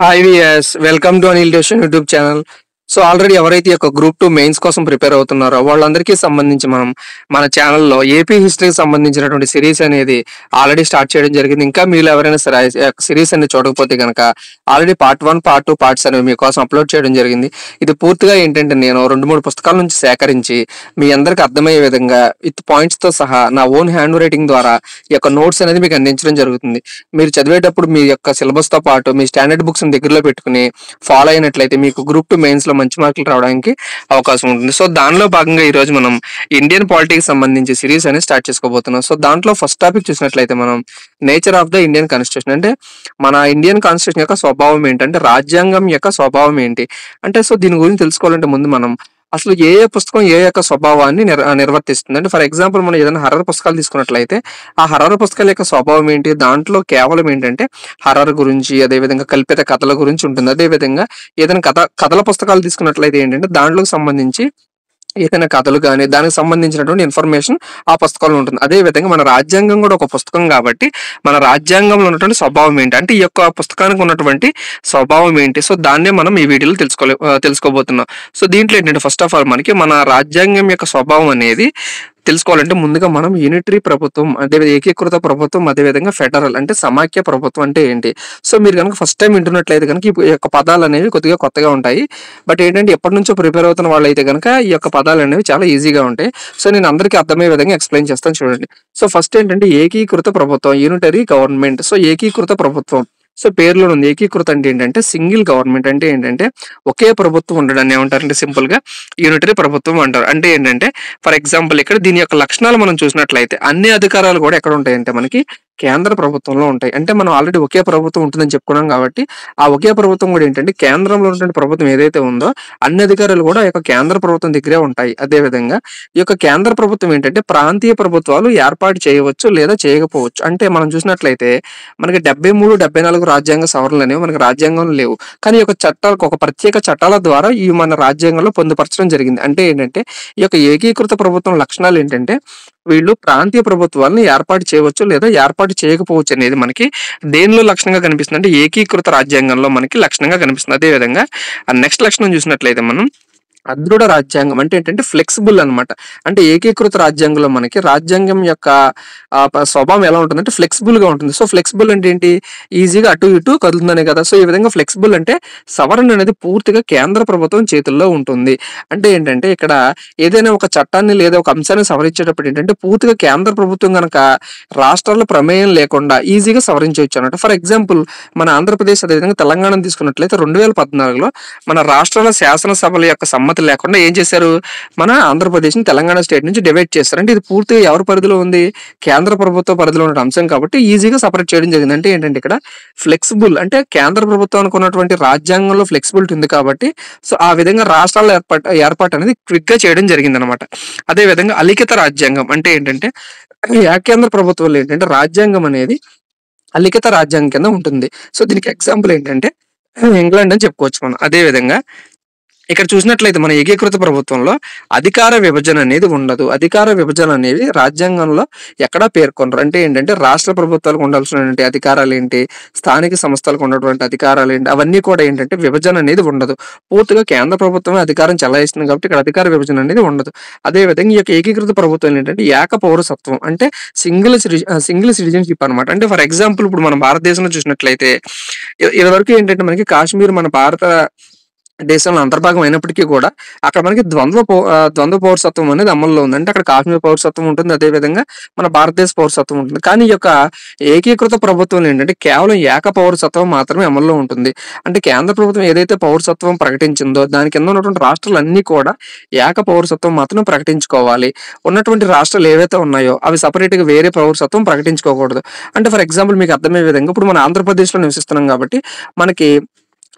Hi viewers welcome to Anil tuition YouTube channel. So already ఎవరైతే ఈ యొక్క గ్రూప్ 2 మెయిన్స్ కోసం ప్రిపేర్ అవుతున్నారో వాళ్ళందరికీ సంబంధించి మనం మన ఛానల్లో ఏపీ హిస్టరీకి సంబంధించినటువంటి సిరీస్ అనేది ఆల్రెడీ స్టార్ట్ చేయడం జరిగింది. ఇంకా మీరు ఎవరైనా సరే సిరీస్ అనేది చూడకపోతే కనుక ఆల్రెడీ పార్ట్ 1, పార్ట్ 2 పార్ట్స్ అనేవి మీకోసం అప్లోడ్ చేయడం జరిగింది. ఇది పూర్తిగా ఏంటంటే నేను 2-3 పుస్తకాల నుంచి సేకరించి మీ అందరికి అర్థమయ్యే విధంగా విత్ పాయింట్స్తో సహా నా ఓన్ హ్యాండ్ రైటింగ్ ద్వారా ఈ యొక్క నోట్స్ అనేది మీకు అందించడం జరుగుతుంది. మీరు చదివేటప్పుడు మీ యొక్క సిలబస్తో పాటు మీ స్టాండర్డ్ బుక్స్ దగ్గరలో పెట్టుకుని ఫాలో అయినట్లయితే మీకు గ్రూప్ 2 మెయిన్స్ లో మంచి మార్కులు రావడానికి అవకాశం ఉంటుంది. సో దానిలో భాగంగా ఈ రోజు మనం ఇండియన్ పాలిటిక్స్ సంబంధించి సిరీస్ అనేది స్టార్ట్ చేసుకోబోతున్నాం. సో దాంట్లో ఫస్ట్ టాపిక్ చూసినట్లయితే మనం nature of the Indian constitution, అంటే మన ఇండియన్ కాన్స్టిట్యూషన్ యొక్క స్వభావం ఏంటంటే రాజ్యాంగం యొక్క స్వభావం ఏంటి అంటే, సో దీని గురించి తెలుసుకోవాలంటే ముందు మనం అసలు ఏ పుస్తకం ఏ యొక్క స్వభావాన్ని నిర్వర్తిస్తుంది అంటే, ఫర్ ఎగ్జాంపుల్ మనం ఏదైనా హర్రర్ పుస్తకాలు తీసుకున్నట్లయితే ఆ హర్రర్ పుస్తకాల యొక్క స్వభావం ఏంటి, దాంట్లో కేవలం ఏంటంటే హర్రర్ గురించి, అదేవిధంగా కల్పిత కథల గురించి ఉంటుంది. అదేవిధంగా ఏదైనా కథల పుస్తకాలు తీసుకున్నట్లయితే ఏంటంటే దాంట్లోకి సంబంధించి ఏదైనా కథలు కానీ దానికి సంబంధించినటువంటి ఇన్ఫర్మేషన్ ఆ పుస్తకంలో ఉంటుంది. అదే విధంగా మన రాజ్యాంగం కూడా ఒక పుస్తకం కాబట్టి మన రాజ్యాంగంలో ఉన్నటువంటి స్వభావం ఏంటి అంటే ఈ యొక్క పుస్తకానికి ఉన్నటువంటి స్వభావం ఏంటి, సో దాన్నే మనం ఈ వీడియోలో తెలుసుకోబోతున్నాం. సో దీంట్లో ఏంటంటే ఫస్ట్ ఆఫ్ ఆల్ మనకి మన రాజ్యాంగం యొక్క స్వభావం అనేది తెలుసుకోవాలంటే ముందుగా మనం యూనిటరీ ప్రభుత్వం, అదే ఏకీకృత ప్రభుత్వం, అదేవిధంగా ఫెడరల్ అంటే సమాఖ్య ప్రభుత్వం అంటే ఏంటి. సో మీరు కనుక ఫస్ట్ టైం వింటున్నట్లయితే కనుక ఈ యొక్క పదాలు అనేవి కొద్దిగా కొత్తగా ఉంటాయి. బట్ ఏంటంటే ఎప్పటి నుంచో ప్రిపేర్ అవుతున్న వాళ్ళు అయితే కనుక ఈ యొక్క పదాలు అనేవి చాలా ఈజీగా ఉంటాయి. సో నేను అందరికీ అర్థమయ్యే విధంగా ఎక్స్ప్లెయిన్ చేస్తాను చూడండి. సో ఫస్ట్ ఏంటంటే ఏకీకృత ప్రభుత్వం, యూనిటరీ గవర్నమెంట్. సో ఏకీకృత ప్రభుత్వం, సో పేరులో ఉంది ఏకీకృత అంటే ఏంటంటే సింగిల్ గవర్నమెంట్ అంటే ఏంటంటే ఒకే ప్రభుత్వం ఉండడాన్ని ఏమంటారంటే సింపుల్ గా యూనిటరీ ప్రభుత్వం అంటారు. అంటే ఏంటంటే ఫర్ ఎగ్జాంపుల్ ఇక్కడ దీని యొక్క లక్షణాలు మనం చూసినట్లయితే అన్ని అధికారాలు కూడా ఎక్కడ ఉంటాయంటే మనకి కేంద్ర ప్రభుత్వంలో ఉంటాయి. అంటే మనం ఆల్రెడీ ఒకే ప్రభుత్వం ఉంటుందని చెప్పుకున్నాం కాబట్టి ఆ ఒకే ప్రభుత్వం కూడా ఏంటంటే కేంద్రంలో ఉన్నటువంటి ప్రభుత్వం ఏదైతే ఉందో అన్ని అధికారులు కూడా ఈ యొక్క కేంద్ర ప్రభుత్వం దగ్గరే ఉంటాయి. అదే విధంగా ఈ యొక్క కేంద్ర ప్రభుత్వం ఏంటంటే ప్రాంతీయ ప్రభుత్వాలు ఏర్పాటు చేయవచ్చు లేదా చేయకపోవచ్చు. అంటే మనం చూసినట్లయితే మనకి 73, 74 రాజ్యాంగ సవరణలు అనేవి మనకి రాజ్యాంగంలో లేవు, కానీ ఈ యొక్క చట్టాలకు ఒక ప్రత్యేక చట్టాల ద్వారా ఈ మన రాజ్యాంగంలో పొందుపరచడం జరిగింది. అంటే ఏంటంటే ఈ యొక్క ఏకీకృత ప్రభుత్వం లక్షణాలు ఏంటంటే వీళ్ళు ప్రాంతీయ ప్రభుత్వాలను ఏర్పాటు చేయవచ్చు లేదా ఏర్పాటు చేయకపోవచ్చు అనేది మనకి దేనిలో లక్షణంగా కనిపిస్తుంది అంటే ఏకీకృత రాజ్యాంగంలో మనకి లక్షణంగా కనిపిస్తుంది. అదే విధంగా నెక్స్ట్ లక్షణం చూసినట్లయితే మనం అదృఢ రాజ్యాంగం అంటే ఏంటంటే ఫ్లెక్సిబుల్ అనమాట. అంటే ఏకీకృత రాజ్యాంగంలో మనకి రాజ్యాంగం యొక్క స్వభావం ఎలా ఉంటుందంటే ఫ్లెక్సిబుల్ గా ఉంటుంది. సో ఫ్లెక్సిబుల్ అంటే ఏంటి, ఈజీగా అటు ఇటు కదులుతుందనే కదా. సో ఈ విధంగా ఫ్లెక్సిబుల్ అంటే సవరణ అనేది పూర్తిగా కేంద్ర ప్రభుత్వం చేతుల్లో ఉంటుంది. అంటే ఏంటంటే ఇక్కడ ఏదైనా ఒక చట్టాన్ని లేదా ఒక అంశాన్ని సవరించేటప్పుడు ఏంటంటే పూర్తిగా కేంద్ర ప్రభుత్వం కనుక రాష్ట్రాల ప్రమేయం లేకుండా ఈజీగా సవరించవచ్చు అన్నట్టు. ఫర్ ఎగ్జాంపుల్ మన ఆంధ్రప్రదేశ్ అదేవిధంగా తెలంగాణ తీసుకున్నట్లయితే 2014లో మన రాష్ట్రాల శాసనసభల యొక్క సమ్మతి లేకుండా ఏం చేశారు, మన ఆంధ్రప్రదేశ్ ని తెలంగాణ స్టేట్ నుంచి డివైడ్ చేస్తారు. అంటే ఇది పూర్తిగా ఎవరి పరిధిలో ఉంది, కేంద్ర ప్రభుత్వ పరిధిలో ఉన్న అంశం కాబట్టి ఈజీగా సపరేట్ చేయడం జరిగింది. అంటే ఏంటంటే ఇక్కడ ఫ్లెక్సిబుల్ అంటే కేంద్ర ప్రభుత్వానికి ఉన్నటువంటి రాజ్యాంగంలో ఫ్లెక్సిబిలిటీ ఉంది కాబట్టి సో ఆ విధంగా రాష్ట్రాల ఏర్పాటు అనేది క్విక్ గా చేయడం జరిగింది అనమాట. అదే విధంగా అలిఖిత రాజ్యాంగం అంటే ఏంటంటే కేంద్ర ప్రభుత్వంలో ఏంటంటే రాజ్యాంగం అనేది అలిఖిత రాజ్యాంగం కింద ఉంటుంది. సో దీనికి ఎగ్జాంపుల్ ఏంటంటే ఇంగ్లాండ్ అని చెప్పుకోవచ్చు మనం. అదే విధంగా ఇక్కడ చూసినట్లయితే మన ఏకీకృత ప్రభుత్వంలో అధికార విభజన అనేది ఉండదు. అధికార విభజన అనేది రాజ్యాంగంలో ఎక్కడా పేర్కొనరు. అంటే ఏంటంటే రాష్ట్ర ప్రభుత్వాలకు ఉండాల్సినటువంటి అధికారాలు ఏంటి, స్థానిక సంస్థలకు ఉన్నటువంటి అధికారాలు ఏంటి, అవన్నీ కూడా ఏంటంటే విభజన అనేది ఉండదు. పూర్తిగా కేంద్ర ప్రభుత్వమే అధికారం చెలాయిస్తుంది కాబట్టి ఇక్కడ అధికార విభజన అనేది ఉండదు. అదే విధంగా ఈ యొక్క ఏకీకృత ప్రభుత్వం ఏంటంటే ఏక పౌరసత్వం అంటే సింగిల్ సిటిజన్షిప్ అనమాట. అంటే ఫర్ ఎగ్జాంపుల్ ఇప్పుడు మన భారతదేశంలో చూసినట్లయితే ఇదివరకు ఏంటంటే మనకి కాశ్మీర్ మన భారత దేశంలో అంతర్భాగం అయినప్పటికీ కూడా అక్కడ మనకి ద్వంద్వ పౌరసత్వం అనేది అమల్లో ఉంది. అంటే అక్కడ కాశ్మీర్ పౌరసత్వం ఉంటుంది, అదే విధంగా మన భారతదేశ పౌరసత్వం ఉంటుంది. కానీ ఈ యొక్క ఏకీకృత ప్రభుత్వం ఏంటంటే కేవలం ఏక పౌరసత్వం మాత్రమే అమల్లో ఉంటుంది. అంటే కేంద్ర ప్రభుత్వం ఏదైతే పౌరసత్వం ప్రకటించిందో దాని కింద ఉన్నటువంటి రాష్ట్రాలు అన్ని కూడా ఏక పౌరసత్వం మాత్రం ప్రకటించుకోవాలి. ఉన్నటువంటి రాష్ట్రాలు ఏవైతే ఉన్నాయో అవి సపరేట్ గా వేరే పౌరసత్వం ప్రకటించుకోకూడదు. అంటే ఫర్ ఎగ్జాంపుల్ మీకు అర్థమయ్యే విధంగా ఇప్పుడు మన ఆంధ్రప్రదేశ్ లో నివసిస్తున్నాం కాబట్టి మనకి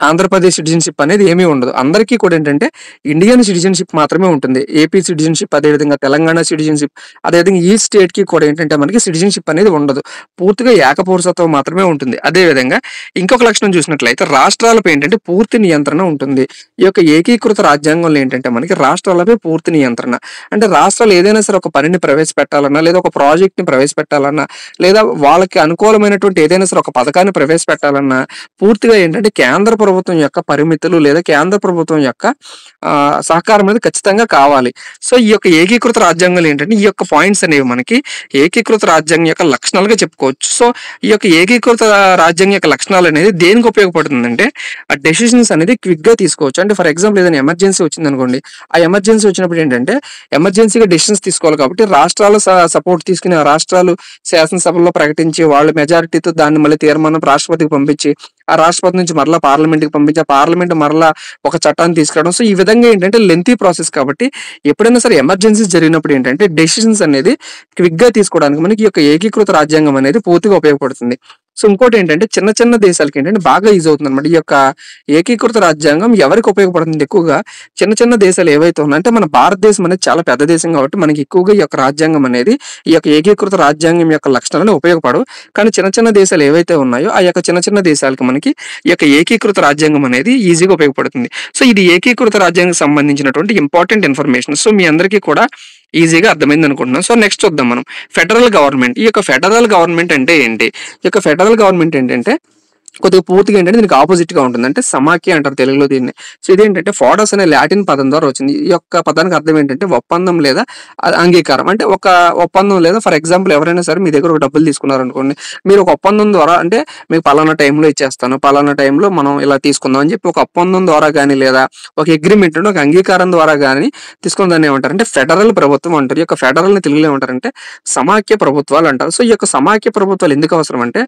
ఆంధ్రప్రదేశ్ సిటిజన్‌షిప్ అనేది ఏమీ ఉండదు. అందరికీ కూడా ఏంటంటే ఇండియన్ సిటిజన్‌షిప్ మాత్రమే ఉంటుంది. ఏపీ సిటిజన్‌షిప్, అదేవిధంగా తెలంగాణ సిటిజన్‌షిప్, అదేవిధంగా ఈ స్టేట్‌కి కూడా ఏంటంటే మనకి సిటిజన్‌షిప్ అనేది ఉండదు. పూర్తిగా ఏకపౌరసత్వం మాత్రమే ఉంటుంది. అదేవిధంగా ఇంకొక లక్షణం చూసినట్లయితే రాష్ట్రాలపై ఏంటంటే పూర్తి నియంత్రణ ఉంటుంది. ఈ యొక్క ఏకీకృత రాజ్యాంగంలో ఏంటంటే మనకి రాష్ట్రాలపై పూర్తి నియంత్రణ. అంటే రాష్ట్రాలు ఏదైనా సరే ఒక పనిని ప్రవేశపెట్టాలన్నా, లేదా ఒక ప్రాజెక్ట్‌ని ప్రవేశపెట్టాలన్నా, లేదా వాళ్ళకి అనుకూలమైనటువంటి ఏదైనా సరే ఒక పథకాన్ని ప్రవేశపెట్టాలన్నా పూర్తిగా ఏంటంటే కేంద్ర ప్రభుత్వం యొక్క పరిమితులు లేదా కేంద్ర ప్రభుత్వం యొక్క సహకారం అనేది ఖచ్చితంగా కావాలి. సో ఈ యొక్క ఏకీకృత రాజ్యాంగంలో ఏంటంటే ఈ యొక్క పాయింట్స్ అనేవి మనకి ఏకీకృత రాజ్యాంగం యొక్క లక్షణాలుగా చెప్పుకోవచ్చు. సో ఈ యొక్క ఏకీకృత రాజ్యాంగం యొక్క లక్షణాలు అనేది దేనికి ఉపయోగపడుతుందంటే ఆ డెసిషన్స్ అనేది క్విక్‌గా తీసుకోవచ్చు. అంటే ఫర్ ఎగ్జాంపుల్ ఏదైనా ఎమర్జెన్సీ వచ్చిందనుకోండి. ఆ ఎమర్జెన్సీ వచ్చినప్పుడు ఏంటంటే ఎమర్జెన్సీగా డెసిషన్స్ తీసుకోవాలి కాబట్టి రాష్ట్రాల సపోర్ట్ తీసుకుని ఆ రాష్ట్రాలు శాసనసభలో ప్రకటించి వాళ్ళు మెజారిటీతో దాన్ని మళ్ళీ తీర్మానం రాష్ట్రపతికి పంపించి ఆ రాష్ట్రపతి నుంచి మరలా పార్లమెంట్‌కి పంపించి ఆ పార్లమెంట్ మరలా ఒక చట్టాన్ని తీసుకురావడం. సో ఈ విధంగా ఏంటంటే లెంతీ ప్రాసెస్ కాబట్టి ఎప్పుడైనా సరే ఎమర్జెన్సీస్ జరిగినప్పుడు ఏంటంటే డెసిషన్స్ అనేది క్విక్‌గా తీసుకోవడానికి మనకి ఈ యొక్క ఏకీకృత రాజ్యాంగం అనేది పూర్తిగా ఉపయోగపడుతుంది. సో ఇంకోటి ఏంటంటే చిన్న చిన్న దేశాలకి ఏంటంటే బాగా యూజ్ అవుతుందన్నమాట. ఈ యొక్క ఏకీకృత రాజ్యాంగం ఎవరికి ఉపయోగపడుతుంది ఎక్కువగా చిన్న చిన్న దేశాలు ఏవైతే ఉన్నాయో అంటే మన భారతదేశం అనేది చాలా పెద్ద దేశం కాబట్టి మనకి ఎక్కువగా ఈ యొక్క రాజ్యాంగం అనేది ఈ యొక్క ఏకీకృత రాజ్యాంగం యొక్క లక్షణాలను ఉపయోగపడవు. కానీ చిన్న చిన్న దేశాలు ఏవైతే ఉన్నాయో ఆ యొక్క చిన్న చిన్న దేశాలకి మనకి ఈ యొక్క ఏకీకృత రాజ్యాంగం అనేది ఈజీగా ఉపయోగపడుతుంది. సో ఇది ఏకీకృత రాజ్యాంగం సంబంధించినటువంటి ఇంపార్టెంట్ ఇన్ఫర్మేషన్. సో మీ అందరికీ కూడా ఈజీగా అర్థమైంది అనుకుంటున్నాను. సో నెక్స్ట్ చూద్దాం మనం ఫెడరల్ గవర్నమెంట్. ఈ యొక్క ఫెడరల్ గవర్నమెంట్ అంటే ఏంటి? ఈ యొక్క ఫెడరల్ గవర్నమెంట్ ఏంటంటే కొద్దిగా పూర్తిగా ఏంటంటే దీనికి ఆపోజిట్ గా ఉంటుంది. అంటే సమాఖ్య అంటారు తెలుగులో దీన్ని. సో ఇదేంటంటే ఫాడస్ అనే లాటిన్ పదం ద్వారా వచ్చింది. ఈ యొక్క పదానికి అర్థం ఏంటంటే ఒప్పందం లేదా అంగీకారం. అంటే ఒక ఒప్పందం లేదా ఫర్ ఎగ్జాంపుల్ ఎవరైనా సరే మీ దగ్గర ఒక డబ్బులు తీసుకున్నారు అనుకోండి. మీరు ఒక ఒప్పందం ద్వారా అంటే మీకు పలానా టైంలో ఇచ్చేస్తాను, పలానా టైంలో మనం ఇలా తీసుకుందాం అని చెప్పి ఒక ఒప్పందం ద్వారా కానీ లేదా ఒక అగ్రిమెంట్ ఒక అంగీకారం ద్వారా కానీ తీసుకున్న దాన్ని ఏమంటారు అంటే ఫెడరల్ ప్రభుత్వం అంటారు. ఈ యొక్క ఫెడరల్ ని తెలుగులో ఏమంటారంటే సమాఖ్య ప్రభుత్వాలు అంటారు. సో ఈ యొక్క సమాఖ్య ప్రభుత్వాలు ఎందుకు అవసరం అంటే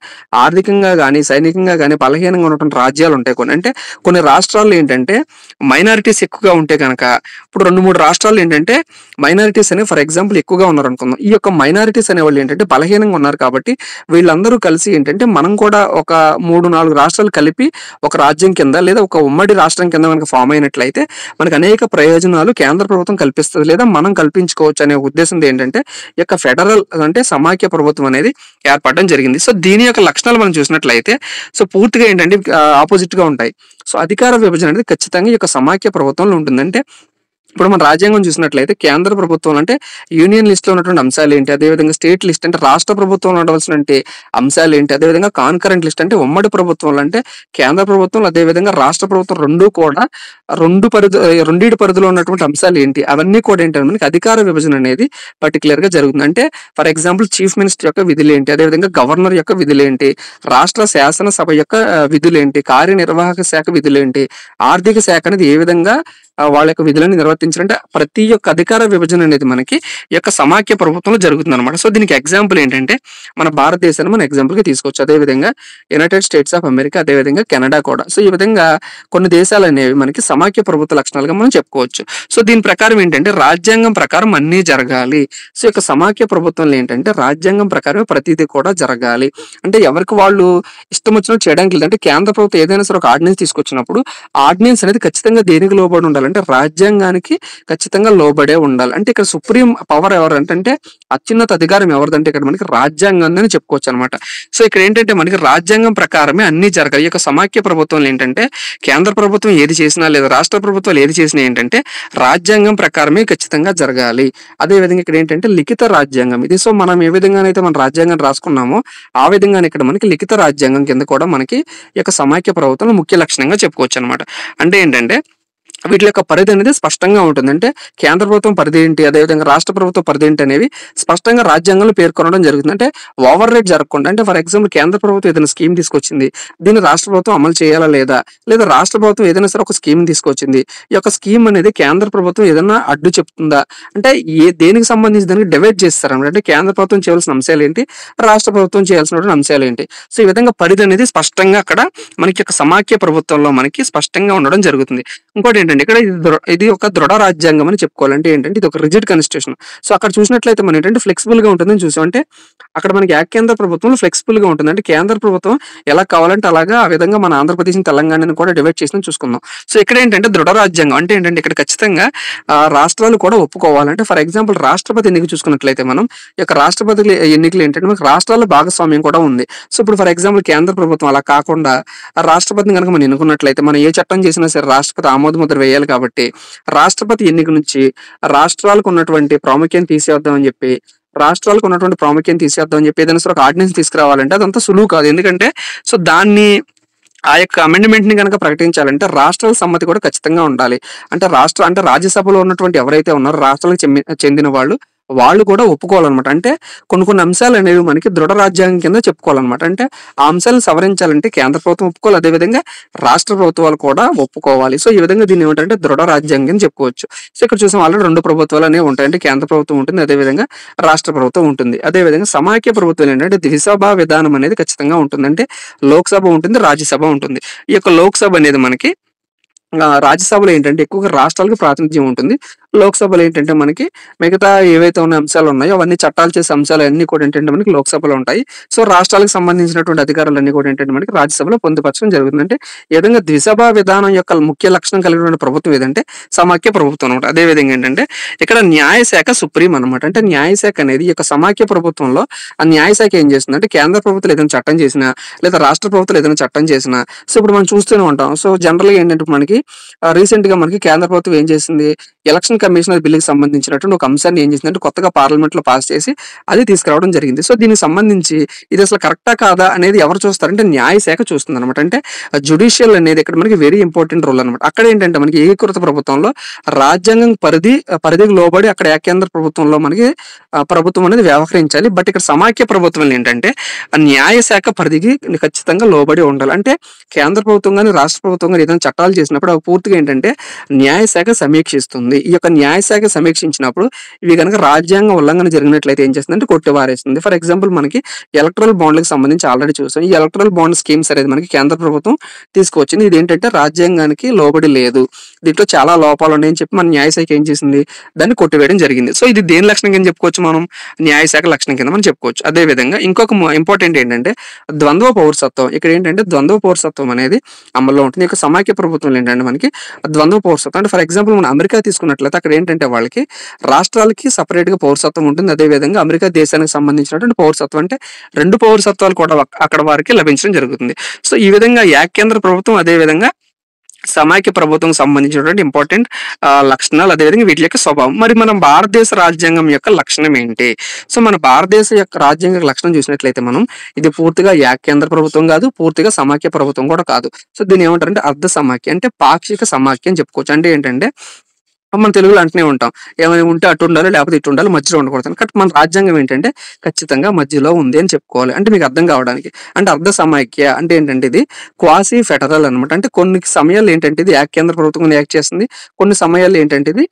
ఆర్థికంగా కానీ సైనికంగా కానీ బలహీనంగా ఉన్నటువంటి రాజ్యాలు ఉంటాయి కొన్ని. అంటే కొన్ని రాష్ట్రాల్లో ఏంటంటే మైనారిటీస్ ఎక్కువగా ఉంటే కనుక ఇప్పుడు 2-3 రాష్ట్రాలు ఏంటంటే మైనారిటీస్ అనేవి ఫర్ ఎగ్జాంపుల్ ఎక్కువగా ఉన్నారు అనుకుందాం. ఈ యొక్క మైనారిటీస్ అనే వాళ్ళు ఏంటంటే బలహీనంగా ఉన్నారు కాబట్టి వీళ్ళందరూ కలిసి ఏంటంటే మనం కూడా ఒక 3-4 రాష్ట్రాలు కలిపి ఒక రాజ్యం కింద లేదా ఒక ఉమ్మడి రాష్ట్రం కింద మనకు ఫామ్ అయినట్లయితే మనకు అనేక ప్రయోజనాలు కేంద్ర ప్రభుత్వం కల్పిస్తుంది లేదా మనం కల్పించుకోవచ్చు అనే ఉద్దేశంతో ఏంటంటే ఈ యొక్క ఫెడరల్ అంటే సమాఖ్య ప్రభుత్వం అనేది ఏర్పడడం జరిగింది. సో దీని యొక్క లక్షణాలు మనం చూసినట్లయితే సో పూర్తిగా ఏంటంటే ఆపోజిట్ గా ఉంటాయి. సో అధికార విభజన అనేది ఖచ్చితంగా ఈ యొక్క సమాఖ్య ప్రభుత్వంలో ఉంటుందంటే ఇప్పుడు మన రాజ్యాంగం చూసినట్లయితే కేంద్ర ప్రభుత్వం అంటే యూనియన్ లిస్ట్ లో ఉన్నటువంటి అంశాలు ఏంటి, అదేవిధంగా స్టేట్ లిస్ట్ అంటే రాష్ట్ర ప్రభుత్వంలో ఉండవలసినటువంటి అంశాలు ఏంటి, అదేవిధంగా కాన్కరెంట్ లిస్ట్ అంటే ఉమ్మడి ప్రభుత్వంలో అంటే కేంద్ర ప్రభుత్వం అదేవిధంగా రాష్ట్ర ప్రభుత్వం రెండు కూడా రెండింటి పరిధిలో ఉన్నటువంటి అంశాలు ఏంటి అవన్నీ కూడా ఏంటంటే మనకి అధికార విభజన అనేది పర్టికులర్ గా జరుగుతుంది. అంటే ఫర్ ఎగ్జాంపుల్ చీఫ్ మినిస్టర్ యొక్క విధులు ఏంటి, అదేవిధంగా గవర్నర్ యొక్క విధులు ఏంటి, రాష్ట్ర శాసనసభ యొక్క విధులు ఏంటి, కార్యనిర్వాహక శాఖ విధులు ఏంటి, ఆర్థిక శాఖ అనేది ఏ విధంగా వాళ్ళ యొక్క విధులను నిర్వర్తించాలంటే ప్రతి ఒక్క అధికార విభజన అనేది మనకి ఈ యొక్క సమాఖ్య ప్రభుత్వంలో జరుగుతుంది అనమాట. సో దీనికి ఎగ్జాంపుల్ ఏంటంటే మన భారతదేశాన్ని మనం ఎగ్జాంపుల్ గా తీసుకోవచ్చు. అదేవిధంగా యునైటెడ్ స్టేట్స్ ఆఫ్ అమెరికా, అదేవిధంగా కెనడా కూడా. సో ఈ విధంగా కొన్ని దేశాలు అనేవి మనకి సమాఖ్య ప్రభుత్వ లక్షణాలుగా మనం చెప్పుకోవచ్చు. సో దీని ప్రకారం ఏంటంటే రాజ్యాంగం ప్రకారం అన్నీ జరగాలి. సో ఈ యొక్క సమాఖ్య ప్రభుత్వంలో ఏంటంటే రాజ్యాంగం ప్రకారం ప్రతిదీ కూడా జరగాలి. అంటే ఎవరికి వాళ్ళు ఇష్టం వచ్చినట్టు చేయడానికి లేదు. అంటే కేంద్ర ప్రభుత్వం ఏదైనా సరే ఒక ఆర్డినెన్స్ తీసుకొచ్చినప్పుడు ఆర్డినెన్స్ అనేది ఖచ్చితంగా దేనికి లోబడి ఉండాలి అంటే రాజ్యాంగానికి ఖచ్చితంగా లోబడే ఉండాలి. అంటే ఇక్కడ సుప్రీం పవర్ ఎవరంటే అత్యున్నత అధికారం ఎవరిదంటే ఇక్కడ మనకి రాజ్యాంగం అని చెప్పుకోవచ్చు అనమాట. సో ఇక్కడ ఏంటంటే మనకి రాజ్యాంగం ప్రకారమే అన్ని జరగాలి. ఈ యొక్క సమాఖ్య ప్రభుత్వంలో ఏంటంటే కేంద్ర ప్రభుత్వం ఏది చేసినా లేదా రాష్ట్ర ప్రభుత్వాలు ఏది చేసినా ఏంటంటే రాజ్యాంగం ప్రకారమే ఖచ్చితంగా జరగాలి. అదే విధంగా ఇక్కడ ఏంటంటే లిఖిత రాజ్యాంగం ఇది. సో మనం ఏ విధంగానైతే మన రాజ్యాంగం రాసుకున్నామో ఆ విధంగానే ఇక్కడ మనకి లిఖిత రాజ్యాంగం కింద కూడా మనకి ఈ యొక్క సమాఖ్య ప్రభుత్వం ముఖ్య లక్షణంగా చెప్పుకోవచ్చు అనమాట. అంటే ఏంటంటే వీటి యొక్క పరిధి అనేది స్పష్టంగా ఉంటుంది. అంటే కేంద్ర ప్రభుత్వం పరిధి ఏంటి, అదేవిధంగా రాష్ట్ర ప్రభుత్వం పరిధి ఏంటి అనేవి స్పష్టంగా రాజ్యాంగంలో పేర్కొనడం జరుగుతుంది. అంటే ఓవర్ రేట్ జరగకుండా అంటే ఫర్ ఎగ్జాంపుల్ కేంద్ర ప్రభుత్వం ఏదైనా స్కీమ్ తీసుకొచ్చింది, దీన్ని రాష్ట్ర ప్రభుత్వం అమలు చేయాలా లేదా రాష్ట్ర ప్రభుత్వం ఏదైనా సరే ఒక స్కీమ్ తీసుకొచ్చింది, ఈ యొక్క స్కీమ్ అనేది కేంద్ర ప్రభుత్వం ఏదైనా అడ్డు చెప్తుందా అంటే దేనికి సంబంధించి దానికి డివైడ్ చేస్తారు. అంటే కేంద్ర ప్రభుత్వం చేయాల్సిన అంశాలు ఏంటి, రాష్ట్ర ప్రభుత్వం చేయాల్సిన అంశాలు ఏంటి. సో ఈ విధంగా పరిధి అనేది స్పష్టంగా అక్కడ మనకి యొక్క సమాఖ్య ప్రభుత్వంలో మనకి స్పష్టంగా ఉండడం జరుగుతుంది. ఇంకోటి ఏంటంటే ఏంటంటే ఇక్కడ ఇది ఒక దృఢ రాజ్యాంగం అని చెప్పుకోవాలి. అంటే ఏంటంటే ఇది ఒక రిజిడ్ కాన్స్టిట్యూషన్. సో అక్కడ చూసినట్లయితే మనం ఏంటంటే ఫ్లెక్సిబుల్ గా ఉంటుందని చూసాం. అంటే అక్కడ మనకి కేంద్ర ప్రభుత్వంలో ఫ్లెక్సిబుల్ గా ఉంటుంది. అంటే కేంద్ర ప్రభుత్వం ఎలా కావాలంటే అలాగా ఆ విధంగా మన ఆంధ్రప్రదేశ్ తెలంగాణని కూడా డివైడ్ చేసి చూసుకుందాం. సో ఇక్కడ ఏంటంటే దృఢ రాజ్యాంగం అంటే ఏంటంటే ఇక్కడ ఖచ్చితంగా రాష్ట్రాలు కూడా ఒప్పుకోవాలంటే ఫర్ ఎగ్జాంపుల్ రాష్ట్రపతి ఎన్నిక చూసుకున్నట్లయితే మనం ఈ యొక్క రాష్ట్రపతి ఎన్నికలు ఏంటంటే మనకి రాష్ట్రాల భాగస్వామ్యం కూడా ఉంది. సో ఇప్పుడు ఫర్ ఎగ్జాంపుల్ కేంద్ర ప్రభుత్వం అలా కాకుండా ఆ రాష్ట్రపతిని కనుక మనం ఎన్నుకున్నట్లయితే మనం ఏ చట్టం చేసినా సరే రాష్ట్రపతి ఆమోద ముద్ర వేయాలి. కాబట్టి రాష్ట్రపతి ఎన్నిక నుంచి రాష్ట్రాలకు ఉన్నటువంటి ప్రాముఖ్యం తీసేద్దామని చెప్పి ఏదైనా సరే ఒక ఆర్డినెన్స్ తీసుకురావాలంటే అదంతా సులువు కాదు. ఎందుకంటే సో దాన్ని ఆ యొక్క అమెండ్మెంట్ ని కనుక ప్రకటించాలంటే రాష్ట్రాల సమ్మతి కూడా ఖచ్చితంగా ఉండాలి. అంటే రాజ్యసభలో ఉన్నటువంటి ఎవరైతే ఉన్నారో రాష్ట్రాలకు చెందిన వాళ్ళు కూడా ఒప్పుకోవాలన్నమాట. అంటే కొన్ని అంశాలు అనేవి మనకి దృఢ రాజ్యాంగం కింద చెప్పుకోవాలన్నమాట. అంటే ఆ అంశాలను సవరించాలంటే కేంద్ర ప్రభుత్వం ఒప్పుకోవాలి, అదేవిధంగా రాష్ట్ర ప్రభుత్వాలు కూడా ఒప్పుకోవాలి. సో ఈ విధంగా దీన్ని ఏమంటారంటే దృఢ రాజ్యాంగం చెప్పుకోవచ్చు. సో ఇక్కడ చూసాం ఆల్రెడీ 2 ప్రభుత్వాలు అనేవి ఉంటాయి. అంటే కేంద్ర ప్రభుత్వం ఉంటుంది, అదేవిధంగా రాష్ట్ర ప్రభుత్వం ఉంటుంది. అదేవిధంగా సమాఖ్య ప్రభుత్వాలు ఏంటంటే ద్విసభ విధానం అనేది ఖచ్చితంగా ఉంటుంది. అంటే లోక్సభ ఉంటుంది, రాజ్యసభ ఉంటుంది. ఈ యొక్క లోక్సభ అనేది మనకి రాజ్యసభలో ఏంటంటే ఎక్కువగా రాష్ట్రాలకు ప్రాతినిధ్యం ఉంటుంది. లోక్సభలో ఏంటంటే మనకి మిగతా ఏవైతే ఉన్న అంశాలు ఉన్నాయో అవన్నీ చట్టాలు చేసే అంశాలు అన్ని కూడా ఏంటంటే మనకి లోక్సభలో ఉంటాయి. సో రాష్ట్రాలకు సంబంధించినటువంటి అధికారాలన్నీ కూడా ఏంటంటే మనకి రాజ్యసభలో పొందుపరచడం జరుగుతుంది. అంటే ఈ విధంగా ద్విసభ విధానం యొక్క ముఖ్య లక్షణం కలిగిన ప్రభుత్వం ఏదంటే సమాఖ్య ప్రభుత్వం అనమాట. అదే విధంగా ఏంటంటే ఇక్కడ న్యాయశాఖ సుప్రీం అనమాట. అంటే న్యాయశాఖ అనేది ఈ యొక్క సమాఖ్య ప్రభుత్వంలో ఆ న్యాయశాఖ ఏం చేస్తుంది అంటే కేంద్ర ప్రభుత్వం ఏదైనా చట్టం చేసినా లేదా రాష్ట్ర ప్రభుత్వం ఏదైనా చట్టం చేసినా సో ఇప్పుడు మనం చూస్తూనే ఉంటాం. సో జనరల్ గా ఏంటంటే మనకి రీసెంట్ గా మనకి కేంద్ర ప్రభుత్వం ఏం చేసింది, ఎలక్షన్ కమిషనర్ బిల్లుకి సంబంధించినటువంటి ఒక అంశాన్ని ఏం చేసిందంటే కొత్తగా పార్లమెంట్ లో పాస్ చేసి అది తీసుకురావడం జరిగింది. సో దీనికి సంబంధించి ఇది అసలు కరెక్టా కాదా అనేది ఎవరు చూస్తారంటే న్యాయశాఖ చూస్తుంది అనమాట. అంటే జుడిషియల్ అనేది ఇక్కడ మనకి వెరీ ఇంపార్టెంట్ రోల్ అనమాట. అక్కడ ఏంటంటే మనకి ఏకీకృత ప్రభుత్వంలో రాజ్యాంగం పరిధికి లోబడి అక్కడ కేంద్ర ప్రభుత్వంలో మనకి ప్రభుత్వం అనేది వ్యవహరించాలి. బట్ ఇక్కడ సమాఖ్య ప్రభుత్వం ఏంటంటే న్యాయశాఖ పరిధికి ఖచ్చితంగా లోబడి ఉండాలి. అంటే కేంద్ర ప్రభుత్వం కానీ రాష్ట్ర ప్రభుత్వం కానీ ఏదైనా చట్టాలు చేసినప్పుడు అవి పూర్తిగా ఏంటంటే న్యాయశాఖ సమీక్షిస్తుంది. ఈ యొక్క న్యాయశాఖ సమీక్షించినప్పుడు ఇవి కనుక రాజ్యాంగ ఉల్లంఘన జరిగినట్లయితే ఏం చేస్తుందంటే కొట్టివారేస్తుంది. ఫర్ ఎగ్జాంపుల్ మనకి ఎలక్ట్రల్ బాండ్లకు సంబంధించి ఆల్రెడీ చూసాం. ఈ ఎలక్ట్రల్ బాండ్ స్కీమ్స్ అనేది మనకి కేంద్ర ప్రభుత్వం తీసుకొచ్చింది. ఇది ఏంటంటే రాజ్యాంగానికి లోబడి లేదు, దీంట్లో చాలా లోపాలు ఉన్నాయని చెప్పి మన న్యాయశాఖ ఏం చేసింది, దాన్ని కొట్టివేయడం జరిగింది. సో ఇది దేని లక్షణం కింద చెప్పుకోవచ్చు, మనం న్యాయశాఖ లక్షణం కింద మనం చెప్పుకోవచ్చు. అదే విధంగా ఇంకొక ఇంపార్టెంట్ ఏంటంటే ద్వంద్వ పౌరసత్వం. ఇక్కడ ఏంటంటే ద్వంద్వ పౌరసత్వం అనేది అమల్లో ఉంటుంది. ఇక సమాఖ్య ప్రభుత్వం ఏంటంటే మనకి ద్వంద్వ పౌరసత్వం. అంటే ఫర్ ఎగ్జాంపుల్ మనం అమెరికా తీసుకున్నట్లయితే అక్కడ ఏంటంటే వాళ్ళకి రాష్ట్రాలకి సపరేట్ గా పౌరసత్వం ఉంటుంది. అదే విధంగా అమెరికా దేశానికి సంబంధించినటువంటి పౌరసత్వం అంటే 2 పౌరసత్వాలు కూడా అక్కడ వారికి లభించడం జరుగుతుంది. సో ఈ విధంగా కేంద్ర ప్రభుత్వం అదే విధంగా సమాఖ్య ప్రభుత్వం సంబంధించినటువంటి ఇంపార్టెంట్ లక్షణాలు, అదేవిధంగా వీటి యొక్క స్వభావం. మరి మనం భారతదేశ రాజ్యాంగం యొక్క లక్షణం ఏంటి? సో మన భారతదేశ యొక్క రాజ్యాంగ లక్షణం చూసినట్లయితే మనం ఇది పూర్తిగా కేంద్ర ప్రభుత్వం కాదు, పూర్తిగా సమాఖ్య ప్రభుత్వం కూడా కాదు. సో దీన్ని ఏమంటారంటే అర్ధ సమాఖ్య, అంటే పాక్షిక సమాఖ్య అని చెప్పుకోవచ్చు. అంటే ఏంటంటే మనం తెలుగులో అంటూనే ఉంటాం, ఏమైనా ఉంటే అటు ఉండాలి లేకపోతే ఇటు ఉండాలి, మధ్యలో ఉండకూడదు. కానీ మన రాజ్యాంగం ఏంటంటే ఖచ్చితంగా మధ్యలో ఉంది అని చెప్పుకోవాలి. అంటే మీకు అర్థం కావడానికి అంటే అర్ధ సమాఖ్య అంటే ఏంటంటే ఇది క్వాసీ ఫెడరల్ అనమాట. అంటే కొన్ని సమయాలు ఏంటంటే ఇది కేంద్ర ప్రభుత్వం కింద యాక్ట్ చేస్తుంది, కొన్ని సమయాలు ఏంటంటే ఇది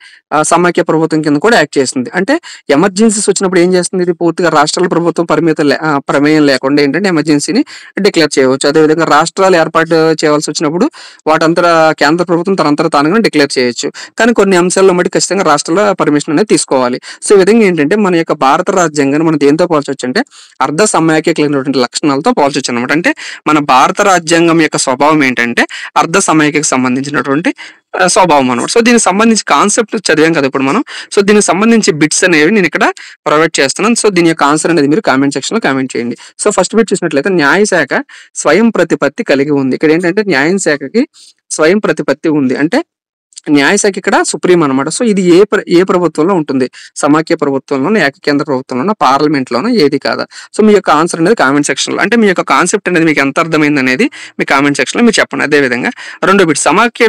సమాఖ్య ప్రభుత్వం కింద కూడా యాక్ట్ చేస్తుంది. అంటే ఎమర్జెన్సీస్ వచ్చినప్పుడు ఏం చేస్తుంది, ఇది పూర్తిగా రాష్ట్రాల ప్రభుత్వం ప్రమేయం లేకుండా ఏంటంటే ఎమర్జెన్సీని డిక్లేర్ చేయవచ్చు. అదేవిధంగా రాష్ట్రాలు ఏర్పాటు చేయవలసి వచ్చినప్పుడు వాటంతటా కేంద్ర ప్రభుత్వం తనంతటా తానుగా డిక్లేర్ చేయొచ్చు. కానీ కొన్ని అంశాల్లో మట్టి ఖచ్చితంగా రాష్ట్రాల పర్మిషన్ అనేది తీసుకోవాలి. సో ఈ విధంగా ఏంటంటే మన యొక్క భారత రాజ్యాంగాన్ని మనం దేంతో పోల్చొచ్చు అంటే అర్ధ సమాఖ్య కలిగినటువంటి లక్షణాలతో పోల్చొచ్చు అనమాట. అంటే మన భారత రాజ్యాంగం యొక్క స్వభావం ఏంటంటే అర్ధ సమాఖ్యకు సంబంధించినటువంటి స్వభావం అనమాట. సో దీనికి సంబంధించి కాన్సెప్ట్ చదివాం కదా ఇప్పుడు మనం. సో దీనికి సంబంధించి బిట్స్ అనేవి నేను ఇక్కడ ప్రొవైడ్ చేస్తున్నాను. సో దీని యొక్క ఆన్సర్ అనేది మీరు కామెంట్ సెక్షన్ లో కామెంట్ చేయండి. సో ఫస్ట్ బిట్ చూసినట్లయితే న్యాయశాఖ స్వయం ప్రతిపత్తి కలిగి ఉంది. ఇక్కడ ఏంటంటే న్యాయశాఖకి స్వయం ప్రతిపత్తి ఉంది. అంటే న్యాయశాఖ ఇక్కడ సుప్రీం అనమాట. సో ఇది ఏ ప్రభుత్వంలో ఉంటుంది, సమాఖ్య ప్రభుత్వంలోనో ఏకకేంద్ర ప్రభుత్వంలోనో పార్లమెంట్ లోనో ఏది కాదా? సో మీ యొక్క ఆన్సర్ అనేది కామెంట్ సెక్షన్ లో, అంటే మీ యొక్క కాన్సెప్ట్ అనేది మీకు ఎంత అర్థమైంది అనేది మీ కామెంట్ సెక్షన్ లో మీరు చెప్పండి. అదే విధంగా రెండో బిట్ సమాఖ్య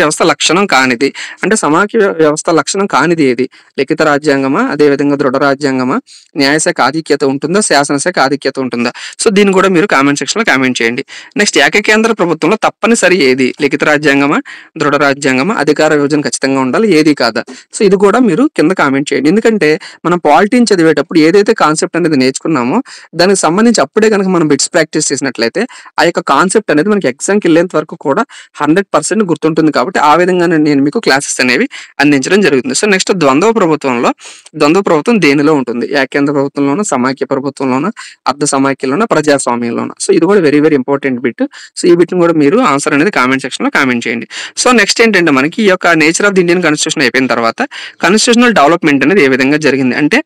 వ్యవస్థ లక్షణం కానిది. అంటే సమాఖ్య వ్యవస్థ లక్షణం కానిది ఏది? లిఖిత రాజ్యాంగమా, అదే విధంగా దృఢ రాజ్యాంగమా, న్యాయశాఖ ఆధిక్యత ఉంటుందా, శాసనశాఖ ఆధిక్యత ఉంటుందా? సో దీన్ని కూడా మీరు కామెంట్ సెక్షన్ లో కామెంట్ చేయండి. నెక్స్ట్ ఏకకేంద్ర ప్రభుత్వంలో తప్పనిసరి ఏది? లిఖిత రాజ్యాంగమా, దృఢ రాజ్యాంగమా, రాజ్యాంగమా, అధికార విభజన ఖచ్చితంగా ఉండాలి, ఏది కాదా? సో ఇది కూడా మీరు కింద కామెంట్ చేయండి. ఎందుకంటే మనం పాలిటీని చదివేటప్పుడు ఏదైతే కాన్సెప్ట్ అనేది నేర్చుకున్నామో దానికి సంబంధించి అప్పుడే కనుక మనం బిట్స్ ప్రాక్టీస్ చేసినట్లయితే ఆ యొక్క కాన్సెప్ట్ అనేది మనకి ఎగ్జామ్కి వెళ్ళేంత వరకు కూడా 100% గుర్తుంటుంది. కాబట్టి ఆ విధంగానే నేను మీకు క్లాసెస్ అనేవి అందించడం జరుగుతుంది. సో నెక్స్ట్ ద్వంద్వ ప్రభుత్వం దేనిలో ఉంటుంది? ఏకేంద్ర ప్రభుత్వంలోనా, సమాఖ్య ప్రభుత్వంలోనా, అర్ధ సమాఖ్యలోనా, ప్రజాస్వామ్యంలోనా? సో ఇది కూడా very very important bit. So ఈ బిట్ని కూడా మీరు ఆన్సర్ అనేది కామెంట్ సెక్షన్ లో కామెంట్ చేయండి. సో నెక్స్ట్ ఏంటంటే మనకి ఈ యొక్క nature of the Indian constitution అయిపోయిన తర్వాత కాన్స్టిట్యూషనల్ డెవలప్మెంట్ అనేది ఏ విధంగా జరిగింది అంటే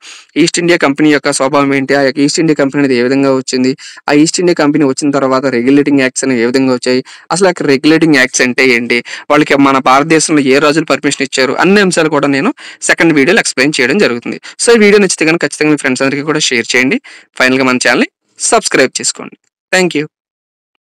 ఈస్ట్ ఇండియా కంపెనీ యొక్క స్వభావం ఏంటి, ఆ యొక్క ఈస్ట్ ఇండియా కంపెనీ అనేది ఏ విధంగా వచ్చింది, ఆ ఈస్ట్ ఇండియా కంపెనీ వచ్చిన తర్వాత రెగ్యులేటింగ్ యాక్ట్స్ అనేవి ఏ విధంగా వచ్చాయి, అసలు ఆ రెగ్యులేటింగ్ యాక్ట్స్ అంటే ఏంటి, వాళ్ళకి మన భారతదేశంలో ఏ రాజులు పర్మిషన్ ఇచ్చారు, అన్ని అంశాలు కూడా నేను సెకండ్ వీడియోలో ఎక్స్ప్లెయిన్ చేయడం జరుగుతుంది. సో ఈ వీడియో నచ్చితే కనుక ఖచ్చితంగా మీ ఫ్రెండ్స్ అందరికీ కూడా షేర్ చేయండి. ఫైనల్గా మన ఛానల్ని సబ్స్క్రైబ్ చేసుకోండి. Thank you.